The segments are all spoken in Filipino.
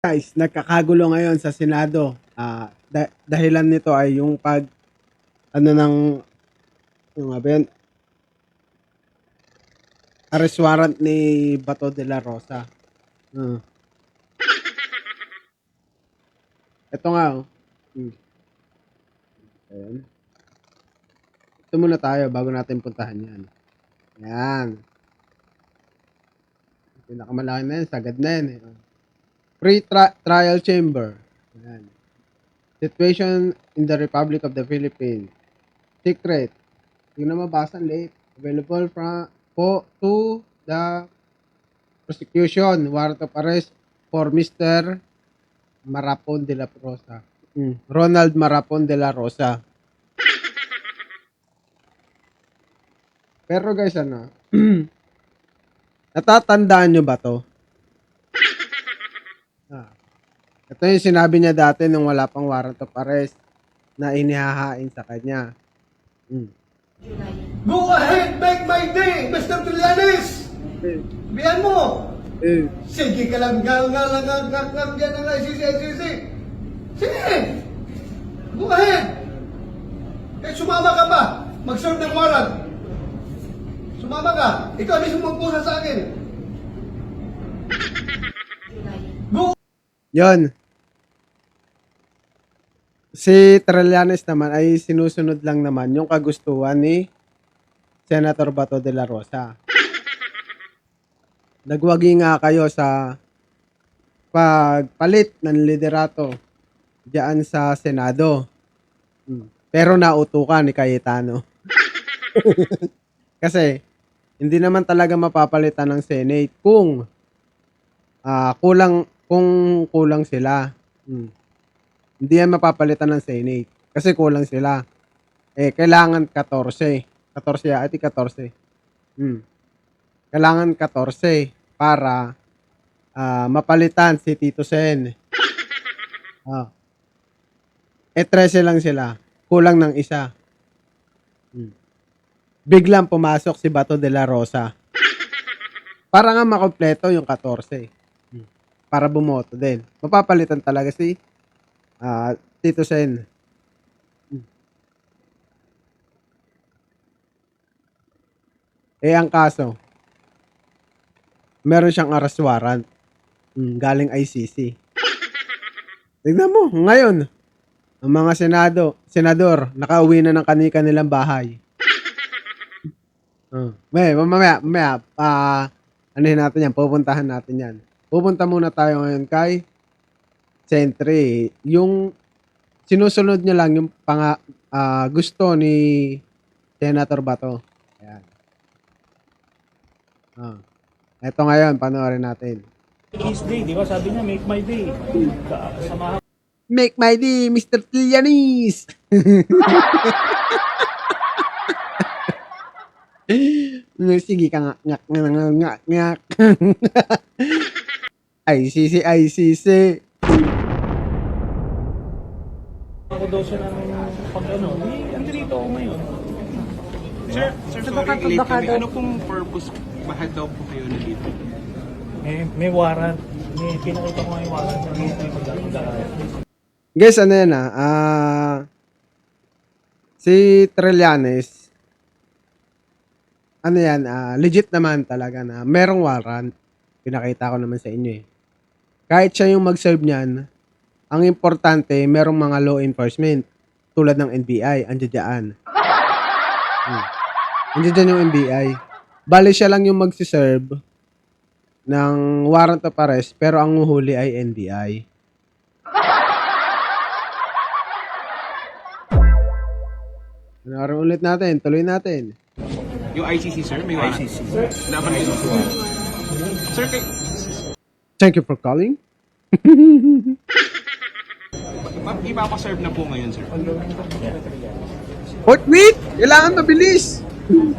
Guys, nagkakagulo ngayon sa Senado. Dahilan nito ay yung yung nga ba yun? Arrest warrant ni Bato de la Rosa. Ito nga, oh. Ayan. Ito muna tayo bago natin puntahan yan. Yan. Pinakamalaki na yan, sagad na yan. Pre-trial chamber. Ayan. Situation in the Republic of the Philippines. Secret. Hindi na mabasa, late. Available to the prosecution. Warrant of arrest for Mr. Marapon de la Rosa. Ronald Marapon de la Rosa. Pero guys, natatandaan nyo ba to? Ito yung sinabi niya dati nung wala pang warrant of arrest na inihahain sa kanya. Go ahead, make my day, Mr. Trillanes! Biyan mo! Sige ka lang, dyan ang ICC. Sige! Go ahead! Eh, sumama ka pa, mag-serve ng warrant. Sumama ka, ikaw mismo magpusa sa akin. Go! Yon. Si Trillanes naman ay sinusunod lang naman yung kagustuhan ni Senator Bato de la Rosa. Nagwagi nga kayo sa pagpalit ng liderato diyan sa Senado. Pero nautukan ni Cayetano. Kasi hindi naman talaga mapapalitan ng Senate kung kulang sila. Hindi yan mapapalitan ng Senate kasi kulang sila. Kailangan 14. 14. Kailangan 14 para mapalitan si Tito Sen. 13 lang sila. Kulang ng isa. Biglang pumasok si Bato de la Rosa. Para nga makompleto yung 14. Para bumoto din. Mapapalitan talaga si Tito Sen. Ang kaso, meron siyang arrest warrant. Galing ICC. Tignan mo, ngayon, ang mga senador, nakauwi na ng kanilang bahay. Mamaya, anuhin natin yan, pupuntahan natin yan. Pupunta muna tayo ngayon kay Sentry. Yung sinusunod niya lang yung gusto ni Senator Bato. Ayan. Ito ngayon, panoorin natin. His day, di ba? Sabi niya, make my day. Samahan. Make my day, Mr. Trillanes! Sige ka ngak. ICC. Ako daw siya ng pag-ano. Andito ako ngayon. Sir, sorry, late kami. Ano pong purpose? Bakit daw po kayo nandito? May warrant. Pinakita ko nga yung warrant. Guys, ano yan si Trillanes, ano yan, legit naman talaga na merong warrant. Pinakita ko naman sa inyo eh. Kahit siya yung mag-serve niyan, ang importante, merong mga law enforcement tulad ng NBI, andiyan dyan. Andiyan dyan yung NBI. Bali siya lang yung magsiserve ng warrant of arrest pero ang uhuli ay NBI. Ano ulit natin? Tuloy natin. Yung ICC, sir? May warrant? ICC. Laban kayo. Sir, Thank you for calling. ipapaserve na po ngayon, sir. Wait! Kailangan mabilis!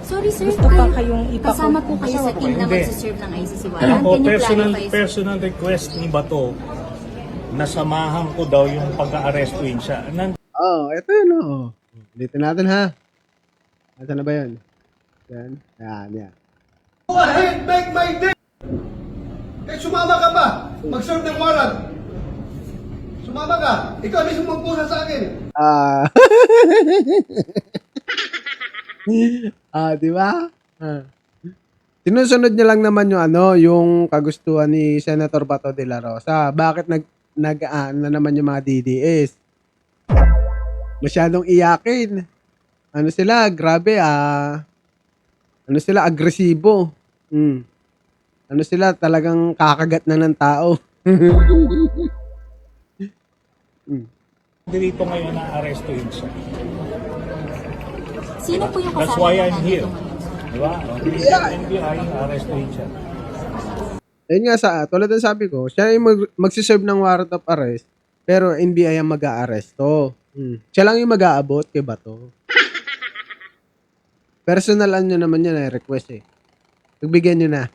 Sorry sir, Gusto pa kayong kasama po kayo sa team na Hindi. magsiserve ng ICC Ako, warrant. Can you clarify? personal request ni Bato, nasamahan ko daw yung pag-aarestuin siya. Ito yun Dito natin ha. Ito na ba yun? Yan. Go ahead, make my day! Eh, sumama ka pa, mag-serve ng warrant. Sumama ka. Ikaw mismo magpusa sa akin. Ah. Di ba? Sinusunod niya lang naman yung yung kagustuhan ni Senator Bato de la Rosa. Bakit na naman yung mga DDS? Masyadong iyakin. Ano sila, grabe ano sila, agresibo. Ano sila, talagang kakagat na ng tao. Dito ngayon na arestuhin siya. Sino po yung That's kasama why na I'm here. nandito? Diba? NBI, arestuhin siya. Ayun nga tulad ng sabi ko, siya yung magsiserve ng warrant of arrest, pero NBI ang mag-aaresto. Siya lang yung mag-aabot kay Bato. Personalan nyo naman yun request eh. Pagbigyan nyo na.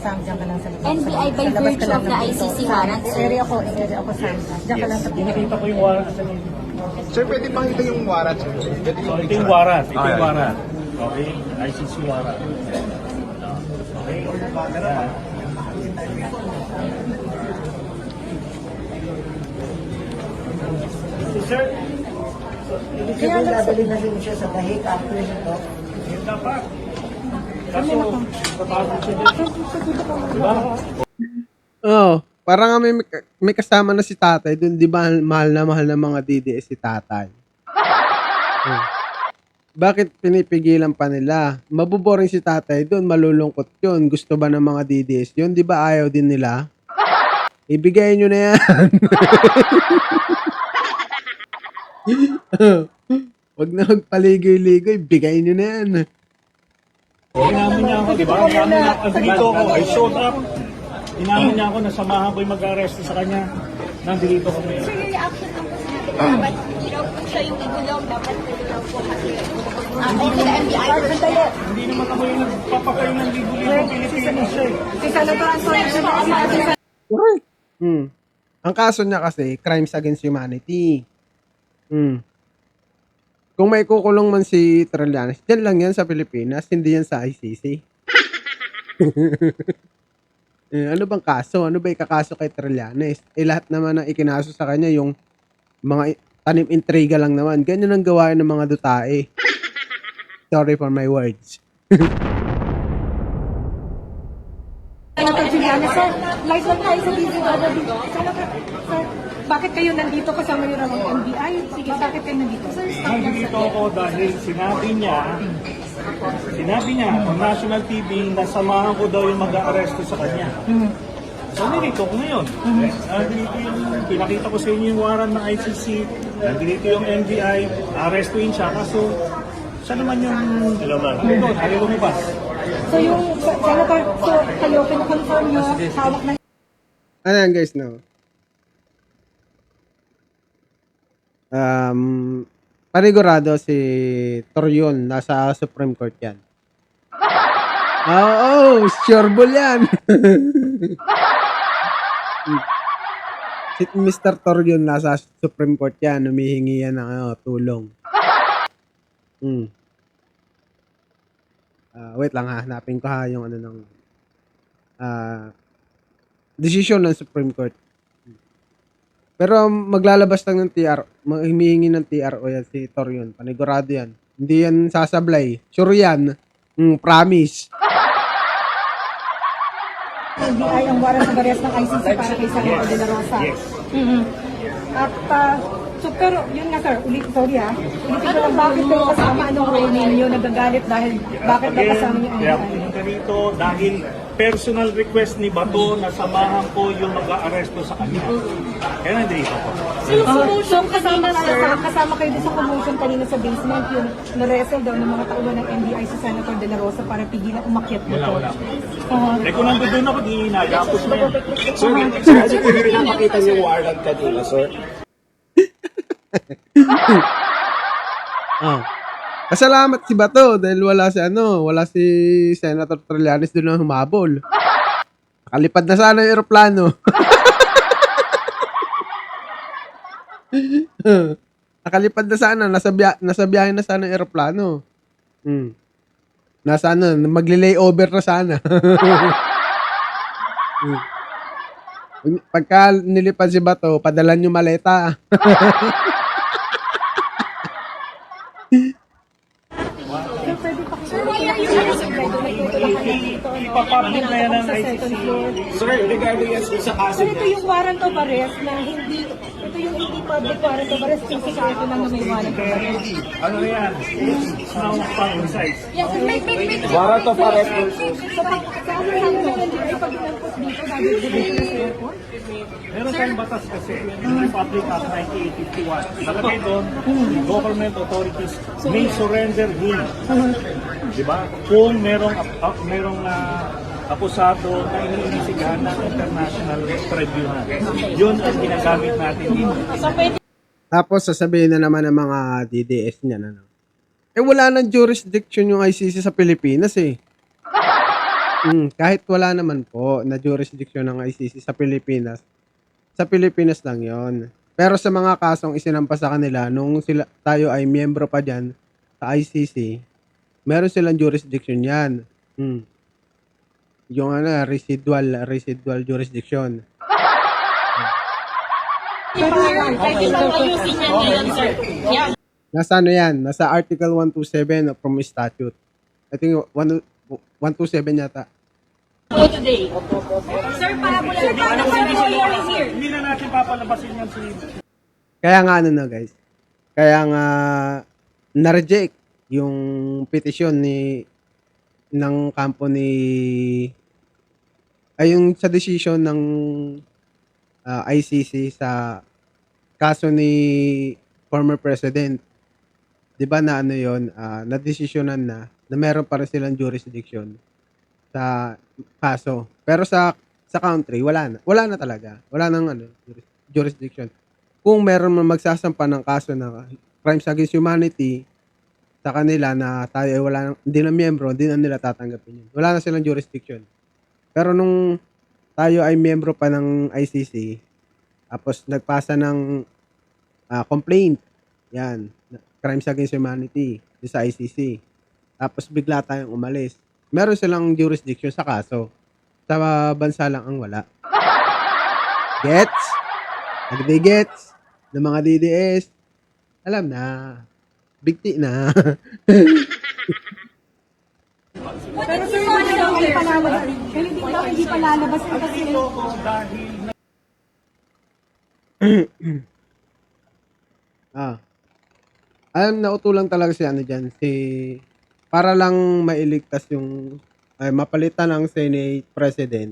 Sam, dyan ka lang sa labas. NBI by virtue of the ICC warrant, sir. Area ako, Sam. Dyan ka lang sa Pinakita ko yung warrant. Sir, pwede bang ito yung warrant, sir? Pwede So, ito yung warrant. Ito yung warrant. Okay? ICC warrant. Okay? Yan. Sir, Kaya dadali na rin siya sa dahig after nito. yun dapat. Kaso, tatapos siya dito. Diba? Parang nga may kasama na si tatay dun, di ba mahal na mga DDS si tatay. Bakit pinipigilan pa nila? Mabuboring si tatay dun, malulungkot yun. Gusto ba ng mga DDS yun? Di ba ayaw din nila? Ibigay nyo na yan. Huwag na magpaligoy-ligoy, bigay nyo na yan. Inamin niya ako, di ba? Inamin niya ako. Dito ako. I showed up. Inamin niya ako, nasamahan ko yung mag-arresto sa kanya. Nandito ko ngayon. Sir, yung reaction lang po sa natin, dapat hindi raw po siya yung igulong, dapat pwede raw po kasi okay sa MBI. Hindi naman ako yung nagpapakayo ng libo-libo Pilipinas siya eh. Si Senator Antonio, Correct. Ang kaso niya kasi, crimes against humanity. Kung may kukulong man si Trillanes, dyan lang yan sa Pilipinas, hindi yan sa ICC. Ano bang kaso? Ano ba ikakaso kay Trillanes? Lahat naman ang ikinaso sa kanya yung mga tanim intriga lang naman. Ganyan ang gawain ng mga dutae. Sorry for my words. Senator Juliana, sir, live lang tayo sa DZWB. Senator, sir, bakit kayo nandito kasama niyo raw ang NBI? Sige, bakit kayo nandito? Sir, Nandito ako dahil sinabi niya sa national TV na samahan ko daw yung mag-aaresto sa kanya. So, nandito ko ngayon. Nandito yung, pinakita ko sa inyo yung warrant ng ICC, nandito yung NBI, arestuin siya. Kaso, siya naman yung, ayaw lumabas. So yung, Senator, so kayo, pinakonfirm nyo, hawak na Ayan guys, no? Panigurado si Torion, nasa Supreme Court yan. Oo, sure ball yan. Si Mr. Torion nasa Supreme Court yan, humihingi yan ng tulong. Wait lang ha, hanapin ko ha yung decision ng Supreme Court. Pero maglalabas lang ng TR, humihingi ng TRO yan si Torion, panigurado yan. Hindi yan sasablay, sure yan. Promise. NBI ang warrant of arrest ng ICC para kay Senator De La Rosa. Yes. At, so pero, yun nga sir, sorry ha, ulitin ko lang bakit kayo kasama, anong role ninyo, nagagalit dahil bakit ba kasama niyo Kaya NBI? pumunta rito dahil personal request ni Bato na samahan ko yung mag-aaresto sa kanya. Kaya nandito ako. So kasama kayo doon sa commotion kanina sa basement, yung na-wrestle daw ng mga taulo ng NBI sa Senator De La Rosa para pigilan umakyat dito. Eh kung nandun ako, di nagapos na yan. Sir, hindi rin nakakita niyo yung warrant kanina, sir. Pasalamat si Bato dahil wala si Senator Trillanes doon na humabol. Nakalipad na sana yung eroplano. Nakalipad na sana, nasa biyahe na sana yung eroplano. Nasa magle-layover na sana. Pagka nilipad si Bato, padalan nyo maleta. Sir, pwede pa sir, why are you arresting by the way? Ipapublic na yan ng Sa ICC. second floor. Sir, regarding yan sa kaso Sir, ito yung warrant of arrest na hindi, ito yung hindi public warrant of arrest kasi ito lang na may warrant of arrest. Ano yan? It's now pang-size. Yes, may warrant of arrest. Sa ano lang naman ay pag inampos dito, sabi ko dito sa airport. Meron tayong batas kasi, yung Republic Act 9851. Nakalagay doon, government authorities may surrender him. Diba? Kung merong akusado na iniimbestigahan ng international tribunal. Yun ang ginagamit natin dito. Tapos sasabihin na naman ng mga DDS niya na. Wala nang jurisdiction yung ICC sa Pilipinas eh. Kahit wala naman po na jurisdiction ng ICC sa Pilipinas lang yon. Pero sa mga kasong isinampa sa kanila, nung tayo ay miyembro pa dyan sa ICC, meron silang jurisdiction yan. Yung residual jurisdiction. Nasa ano yan? Nasa Article 127 of from statute. I think 127 yata. Sir, pahabol na paano ka lawyer here? Hindi na natin papalabasin yan si... Kaya nga ano na guys. Kaya nga na-reject yung petition ng kampo ni ay yung sa decision ng ICC sa kaso ni former president. 'Di ba na ano yon, na desisyonan na meron pa rin silang jurisdiction sa kaso. Pero sa country wala na talaga. Wala nang jurisdiction. Kung meron man magsasampa ng kaso na crimes against humanity sa kanila na tayo ay hindi na miyembro, hindi na nila tatanggapin yun. Wala na silang jurisdiction. Pero nung tayo ay miyembro pa ng ICC, tapos nagpasa ng complaint, yan, crimes against humanity sa ICC, tapos bigla tayong umalis, meron silang jurisdiction sa kaso. Sa bansa lang ang wala. Gets? Nagdi-gets ng mga DDS. Alam na. Bigti na. Pero sir, hindi pa lalabas. Hindi pa lalabas kasi Alam na utulang talaga si para lang mailigtas mapalitan ang Senate President.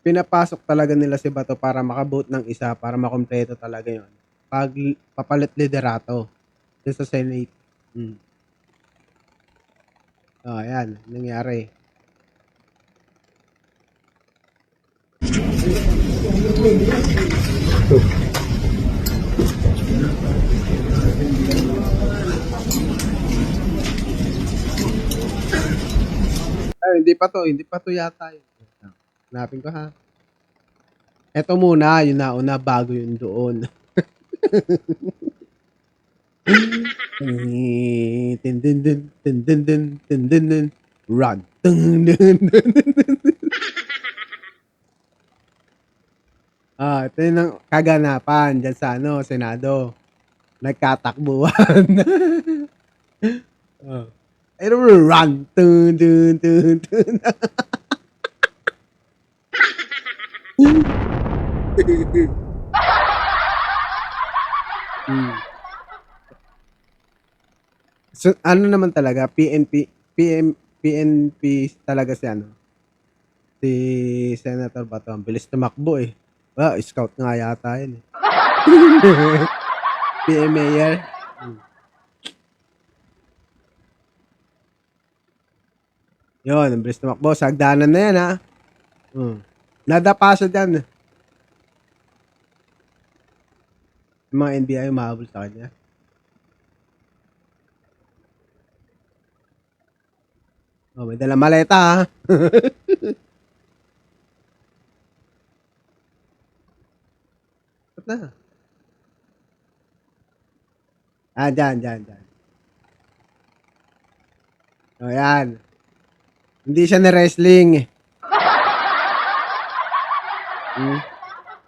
Pinapasok talaga nila si Bato para makaboot ng isa para makompleto talaga yon. Papalit liderato sa Senate. Ayan, nangyari. Ay, hindi pa to yata yun. Hanapin ko ha. Eto muna, yung nauna bago yung doon. Run. Ito yung kaganapan dyan sa Senado. Nagkatakbuhan. Ito run. Dun. So, ano naman talaga, PNP talaga si Senator Bato. Ang bilis tumakbo eh. Scout nga yata yun eh. PM Mayor. Yun, ang bilis tumakbo. Sagdanan na yan ha. Nadapa siya dyan. Yung mga NBI umahabol sa kanya. May dalang maleta ha. Ba't na? Dyan. Yan. Hindi siya na wrestling. Hmm.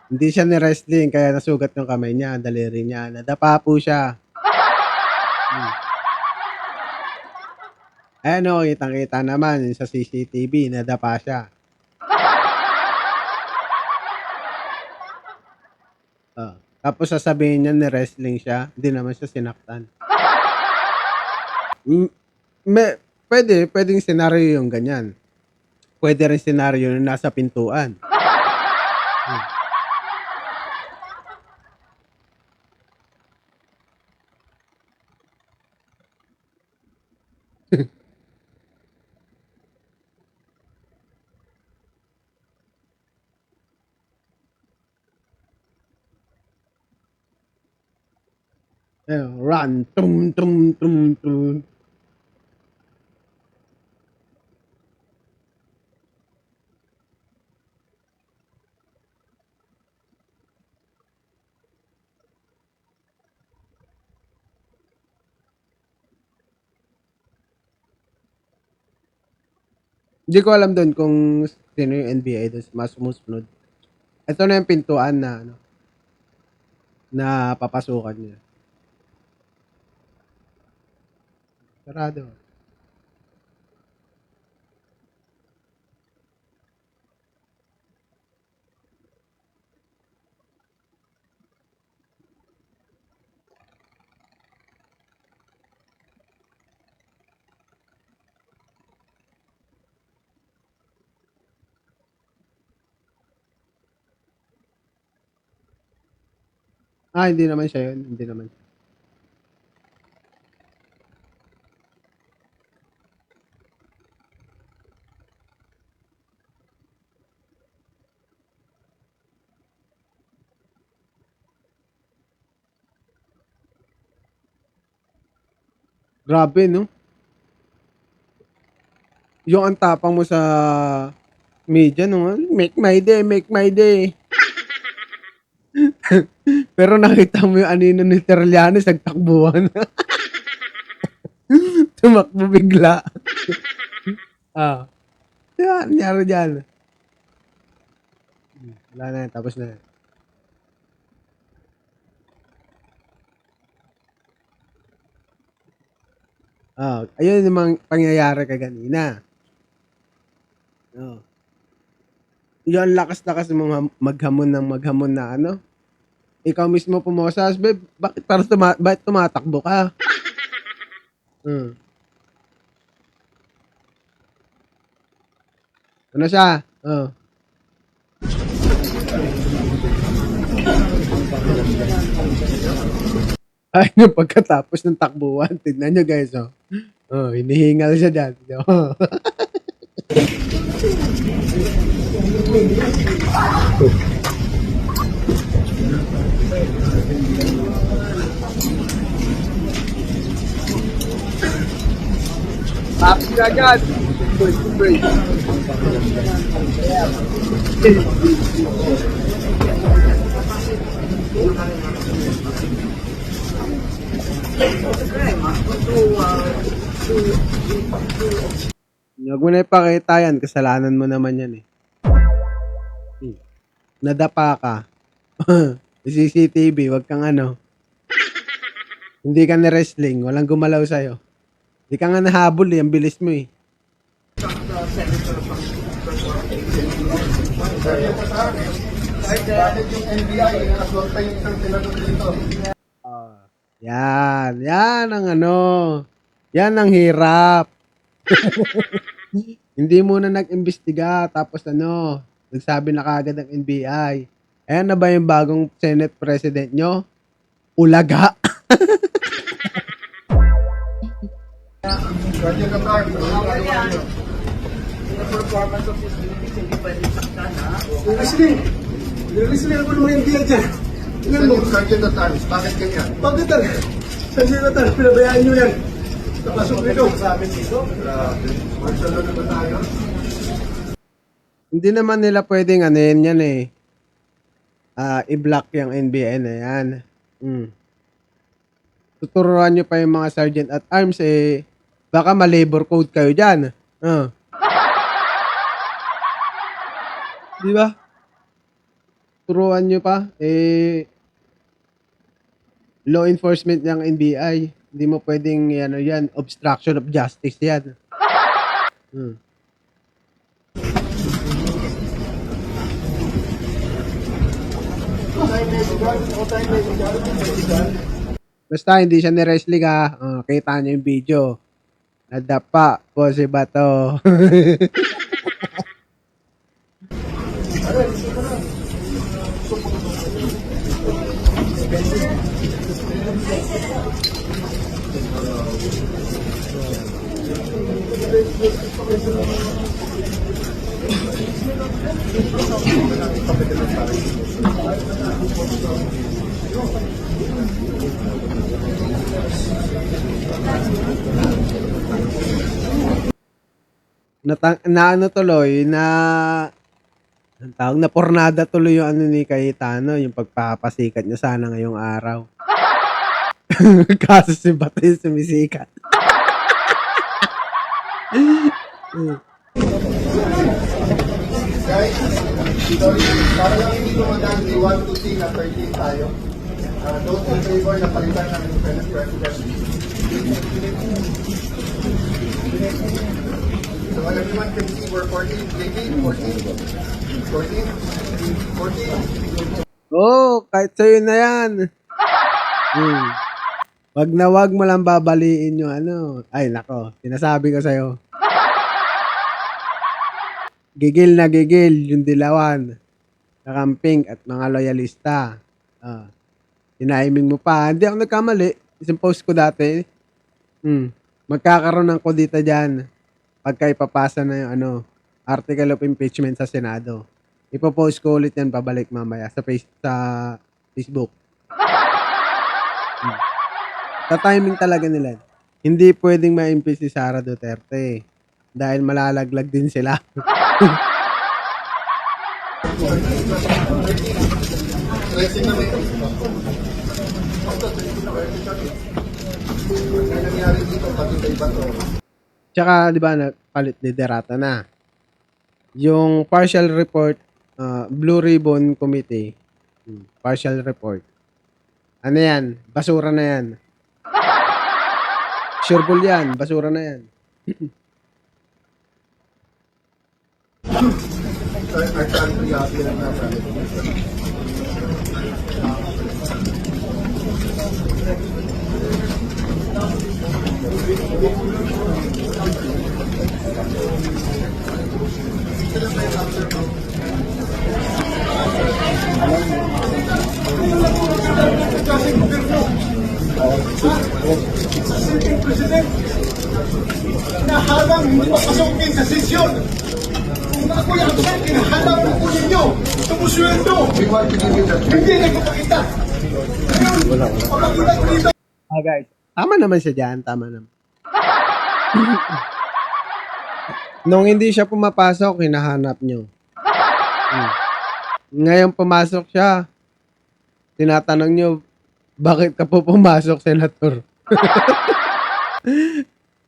Hindi siya ni-wrestling kaya nasugat yung kamay niya, daliri niya. Nadapa po siya. Hmm. Ayan o, kitang-kita naman yung sa CCTV, nadapa siya. Oh. Tapos sasabihin niya ni-wrestling siya, hindi naman siya sinaktan. Hmm, pwedeng senaryo yung ganyan. Pwede rin senaryo na nasa pintuan. Hmm. Ayun, run, tum, tum, tum, tum. Hindi ko alam doon kung sino yung NBA doon mas sumusunod. Ito na yung pintuan na ano, na papasukan niya. Sarado. Hindi naman siya yun. Hindi naman. Grabe, no? Yung ang tapang mo sa media, no? Make my day, make my day. Pero nakita mo yung anino ni Terlianes, nagtakbuhan. Tumakbo bigla. Yan, nangyari dyan. Wala na yan, tapos na yan. Ayun yung mga pangyayari kaganina. Yung lakas-lakas mga maghamon na ano. Ikaw mismo pumosas, babe, bakit bakit tumatakbo ka? Ano siya? Ay, yung pagkatapos ng takbuhan, tignan nyo guys, hinihingal siya dyan. Happy ka dyan. Huwag mo na ipakita yan, kasalanan mo naman yan eh. Nadapa ka. CCTV, wag kang ano. Hindi ka na wrestling, walang gumalaw sa'yo. Hindi ka nga nahabol eh, ang bilis mo eh. Bakit yung NBI, nasuwag yung isang senador dito? Yan ang ano. Yan ang hirap. Hindi muna nag-imbestiga, tapos ano, nagsabi na kagad ng NBI. Ayan na ba yung bagong Senate President nyo? Ulaga. Listening ako ng mga NBI dyan. Tingnan mo. Sergeant at Arms, bakit ganyan? Bakit talaga? Sergeant at Arms, pinabayaan nyo yan. Napasok dito. Sa amin dito. Marshal na naman tayo. Hindi naman nila pwedeng ano yan eh. I-block yung NBI na yan. Tuturuan nyo pa yung mga Sergeant at Arms eh. Baka ma-labor code kayo dyan. Di ba? turuan nyo pa, law enforcement ng NBI. Hindi mo pwedeng, ano yan, obstruction of justice yan. Hmm. Basta hindi siya ni-wrestling kita niyo yung video. Nadapa po si Bato. Na ano tuloy, ang tawag na pornada tuloy yung ano ni Cayetano, yung pagpapasikat niya sana ngayong araw. Kaso si Bato yung sumisikat. Guys, sorry, para lang hindi tumagal, we want to see na 13 tayo. Those in favor na palitan ng Senate President. So everyone can see we're 14, JP, 14, 14, 14. Kahit sa'yo na yan. Wag na wag mo lang babaliin yung ano. Ay, nako, sinasabi ko sa'yo. Gigil na gigil yung dilawan, kakamping at mga loyalista. Inaiming mo pa. Hindi ako nagkamali. Isang post ko dati. Magkakaroon ng kodita dyan pagka ipapasa na yung ano, article of impeachment sa Senado. Ipopost ko ulit yan pabalik mamaya sa Facebook. Sa timing talaga nila. Hindi pwedeng ma-impeach si Sara Duterte dahil malalaglag din sila. Tracing na may nangyari dito pati kay Bato. Tsaka, di ba, nagpalit liderata na. Yung partial report, Blue Ribbon Committee, partial report. Ano yan? Basura na yan. Sureball yan. Basura na yan. Our country lang na nahalang hindi mapasukin sa sesyon. Kung ako yung absent, hinahalang mo po ninyo. Tumusweldo. Hindi nagpapakita. Ngayon, pagkakita ko dito. Guys, tama naman siya dyan. Tama naman. Nung hindi siya pumapasok, hinahanap nyo. Ngayon pumasok siya, tinatanong nyo, bakit ka po pumasok, Senator?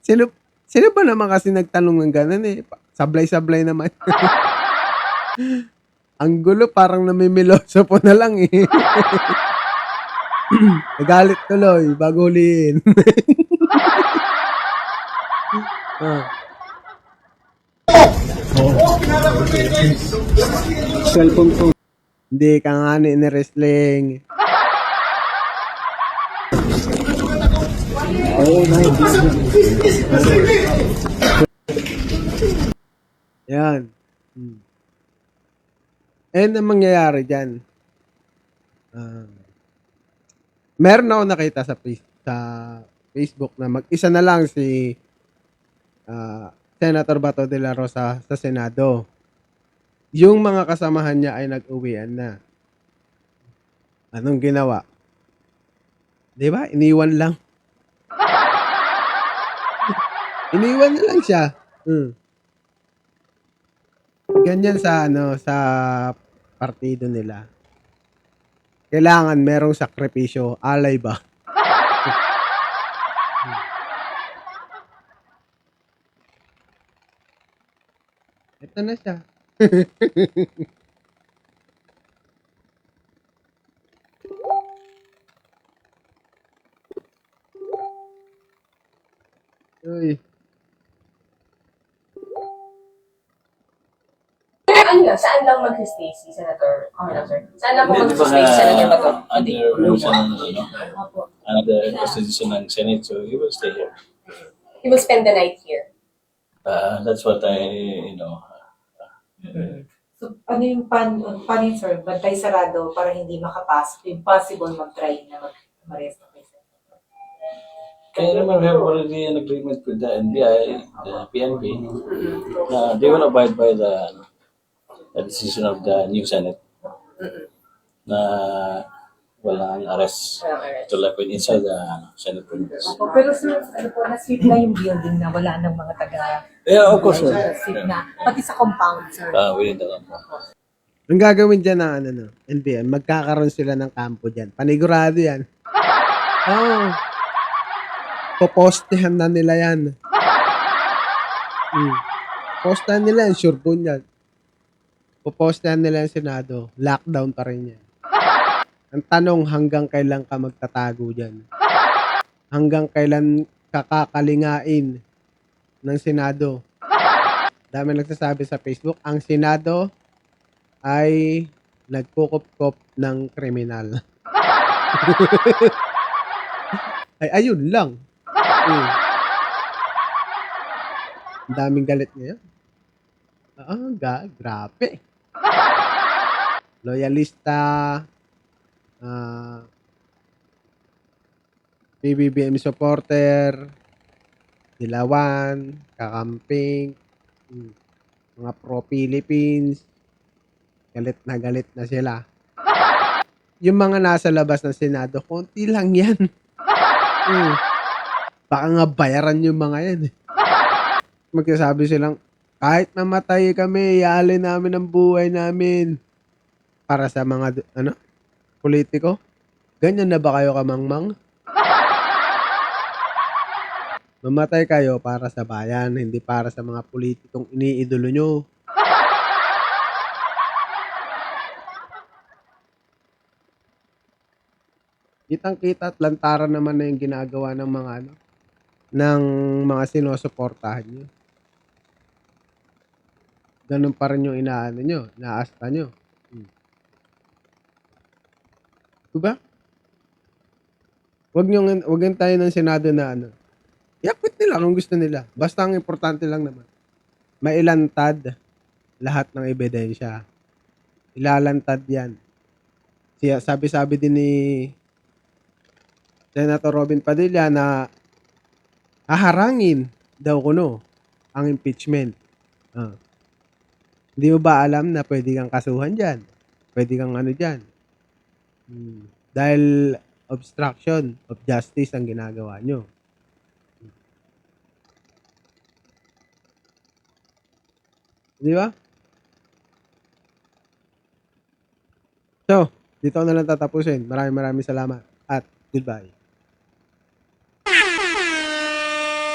Sino ba naman kasi nagtanong ng ganun eh? Sablay-sablay naman. Ang gulo, parang namimiloso po na lang eh. Nagalit tuloy, bago huliin. Cellphone ko. Hindi ka nga ni-wrestling. Yan. And ang mangyayari dyan, meron ako nakita sa Facebook na mag-isa na lang si Senator Bato de la Rosa sa Senado. Yung mga kasamahan niya ay nag-uwian na. Anong ginawa? Di ba? Iniwan lang. Iniwan na lang siya. Ganyan sa sa partido nila. Kailangan merong sakripisyo. Alay ba? Ito na siya. Uy. Ano, saan lang mag-stay si Senator? Okay lang, sir. Saan lang po Hindi, di ba mag-stay si Senator Bato? under resolution under constitution ng Senate, so he will stay here. He will spend the night here. That's what I, So, ano yung paano yun, sir? Bantay sarado para hindi makapasok. Impossible mag-try na mag-arresto kay sir. kaya naman we have already an agreement with the NBI, the PNP, na they will abide by the decision of the new Senate na walang arrest Walang arrest. to like inside the Senate premises. Pero sir, ano po, na-sweep na yung building na wala ng mga taga Yeah, of course, sir. sweep na. Pati sa compound, sir. Within the compound. Ang gagawin dyan ng no, NBM, magkakaroon sila ng kampo dyan. Panigurado yan. Oo. Popostehan na nila yan. Postahan nila yan, sure po yan. Popostehan nila yung Senado. Lockdown pa rin yan. Ang tanong, hanggang kailan ka magtatago dyan? Hanggang kailan kakakalingain ng Senado? Dami nagsasabi sa Facebook, ang Senado ay nagkukup-kup ng kriminal. Ay, ayun lang. Ang daming galit ngayon. Grabe. Loyalista, PBBM supporter, dilawan, kakamping, mga pro-Philippines, galit na sila. Yung mga nasa labas ng Senado, konti lang yan. Baka nga bayaran yung mga yan. Magsasabi silang, kahit mamatay kami, iaalay namin ang buhay namin. Para sa mga, politiko. Ganyan na ba kayo kamangmang? Mamatay kayo para sa bayan, hindi para sa mga politikong iniidolo nyo. Kitang-kita at lantaran naman na yung ginagawa ng mga ng mga sinusuportahan nyo. Ganun pa rin yung inaano nyo, inaasta nyo. Diba? Wag yung tayo ng Senado na i-acquit nila kung gusto nila. Basta ang importante lang naman, mailantad lahat ng ebidensya. Ilalantad yan. Sabi din ni Senator Robin Padilla na haharangin daw kuno ang impeachment. Hindi mo ba alam na pwede kang kasuhan dyan? Pwede kang dyan? Dahil obstruction of justice ang ginagawa nyo. Di ba? So, dito ko na lang tatapusin. Maraming salamat at goodbye.